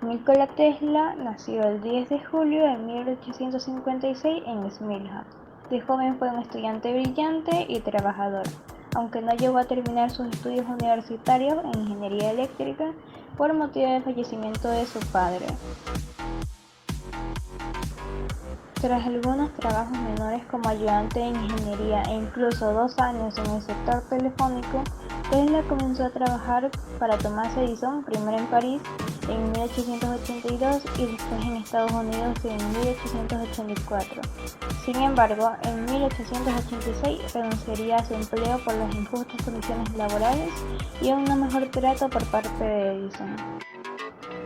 Nikola Tesla nació el 10 de julio de 1856 en Smilja. De joven fue un estudiante brillante y trabajador, aunque no llegó a terminar sus estudios universitarios en ingeniería eléctrica por motivo del fallecimiento de su padre. Tras algunos trabajos menores como ayudante de ingeniería e incluso 2 años en el sector telefónico, Tesla comenzó a trabajar para Thomas Edison, primero en París en 1882 y después en Estados Unidos en 1884. Sin embargo, en 1886 renunciaría a su empleo por las injustas condiciones laborales y un no mejor trato por parte de Edison.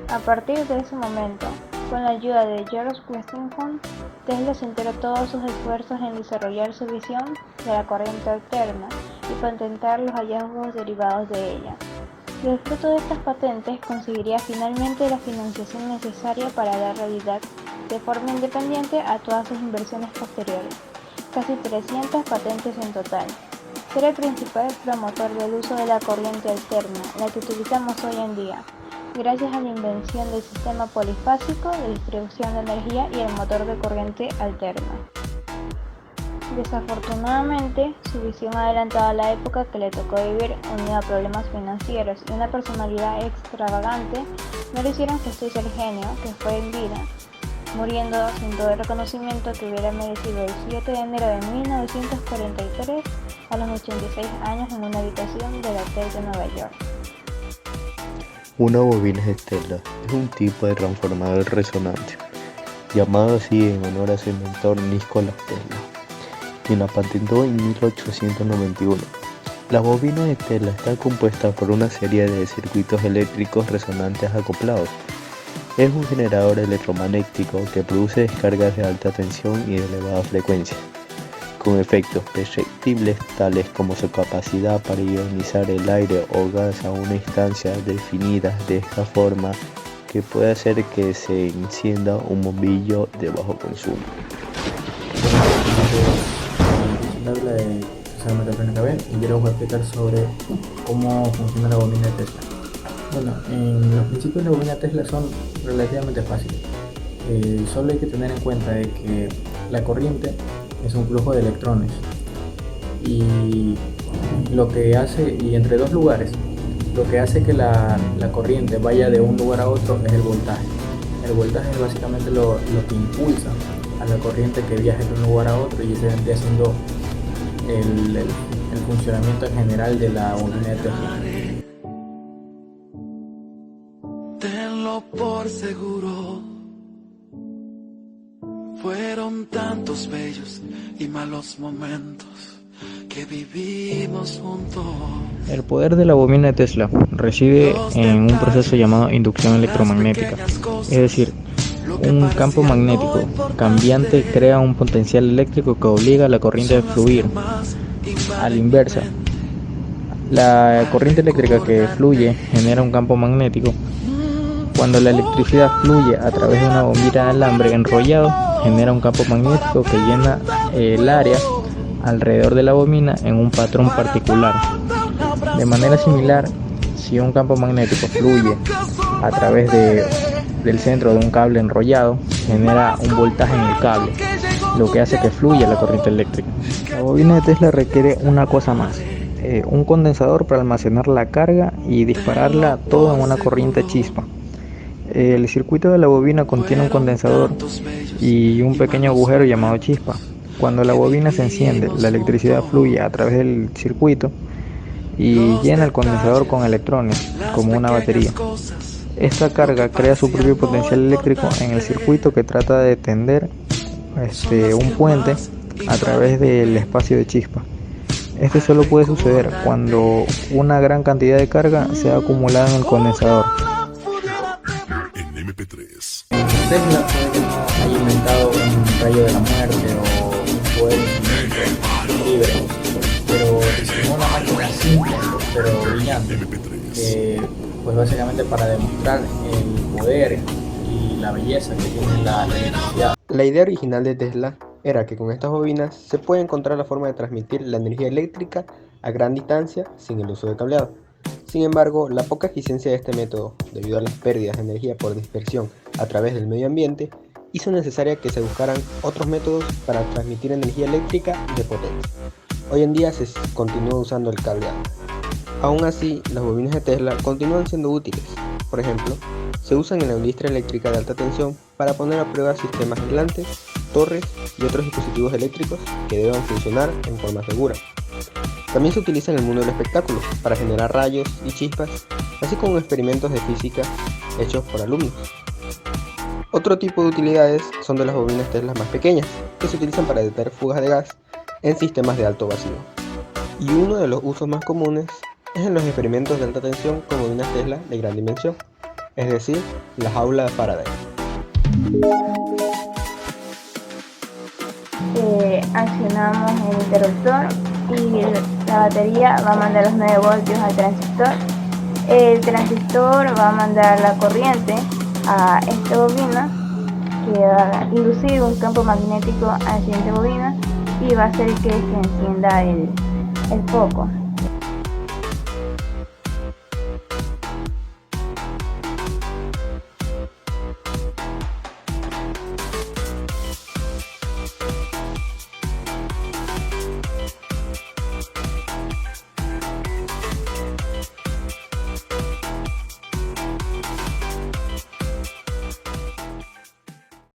A partir de ese momento, con la ayuda de George Westinghouse, Tesla centró todos sus esfuerzos en desarrollar su visión de la corriente alterna y patentar los hallazgos derivados de ella. El fruto de estas patentes conseguiría finalmente la financiación necesaria para dar realidad de forma independiente a todas sus inversiones posteriores, casi 300 patentes en total. Ser el principal promotor del uso de la corriente alterna, la que utilizamos hoy en día, gracias a la invención del sistema polifásico de distribución de energía y el motor de corriente alterna. Desafortunadamente, su visión adelantada a la época que le tocó vivir, unida a problemas financieros y una personalidad extravagante, no le hicieron justicia al genio que fue en vida, muriendo sin todo el reconocimiento que hubiera merecido el 7 de enero de 1943 a los 86 años en una habitación del hotel de Nueva York. Una bobina de Tesla es un tipo de transformador resonante, llamado así en honor a su inventor Nikola Tesla, quien la patentó en 1891. La bobina de Tesla está compuesta por una serie de circuitos eléctricos resonantes acoplados. Es un generador electromagnético que produce descargas de alta tensión y de elevada frecuencia, con efectos perceptibles tales como su capacidad para ionizar el aire o gas a una instancia definida de esta forma que puede hacer que se encienda un bombillo de bajo consumo. Habla de César Metatrónica B y yo les voy a explicar sobre cómo funciona la bobina de Tesla. Bueno, en los principios de la bobina Tesla son relativamente fáciles. Solo hay que tener en cuenta de que la corriente es un flujo de electrones y lo que hace, y entre dos lugares, lo que hace que la corriente vaya de un lugar a otro es el voltaje. El voltaje es básicamente lo que impulsa a la corriente que viaje de un lugar a otro, y ese vendría siendo el funcionamiento en general de la bobina de Tesla. Tenlo por seguro, fueron tantos bellos y malos momentos que vivimos juntos. El poder de la bobina de Tesla reside en un proceso llamado inducción electromagnética, es decir, un campo magnético cambiante crea un potencial eléctrico que obliga a la corriente a fluir. A la inversa, la corriente eléctrica que fluye genera un campo magnético. Cuando la electricidad fluye a través de una bombilla de alambre enrollado, genera un campo magnético que llena el área alrededor de la bobina en un patrón particular. De manera similar, si un campo magnético fluye a través del centro de un cable enrollado, genera un voltaje en el cable, lo que hace que fluya la corriente eléctrica. La bobina de Tesla requiere una cosa más, un condensador para almacenar la carga y dispararla todo en una corriente chispa. El circuito de la bobina contiene un condensador y un pequeño agujero llamado chispa. Cuando la bobina se enciende, la electricidad fluye a través del circuito y llena el condensador con electrones, como una batería. Esta carga crea su propio potencial eléctrico en el circuito que trata de tender un puente a través del espacio de chispa. Esto solo puede suceder cuando una gran cantidad de carga se ha acumulado en el condensador. Tesla puede que no haya inventado un rayo de la muerte o un poder infinito libre, pero diseñó una máquina simple pero brillante, pues básicamente para demostrar el poder y la belleza que tiene la electricidad. La idea original de Tesla era que con estas bobinas se puede encontrar la forma de transmitir la energía eléctrica a gran distancia sin el uso de cableado. Sin embargo, la poca eficiencia de este método, debido a las pérdidas de energía por dispersión a través del medio ambiente, hizo necesaria que se buscaran otros métodos para transmitir energía eléctrica de potencia. Hoy en día se continúa usando el cableado. Aún así, las bobinas de Tesla continúan siendo útiles. Por ejemplo, se usan en la industria eléctrica de alta tensión para poner a prueba sistemas aislantes, torres y otros dispositivos eléctricos que deban funcionar en forma segura. También se utiliza en el mundo del espectáculo para generar rayos y chispas, así como experimentos de física hechos por alumnos. Otro tipo de utilidades son de las bobinas Tesla más pequeñas, que se utilizan para detectar fugas de gas en sistemas de alto vacío. Y uno de los usos más comunes es en los experimentos de alta tensión con bobinas Tesla de gran dimensión, es decir, la jaula de Faraday. Accionamos el interruptor y la batería va a mandar los 9 voltios al transistor. El transistor va a mandar la corriente a esta bobina, que va a inducir un campo magnético a la siguiente bobina y va a hacer que se encienda el foco.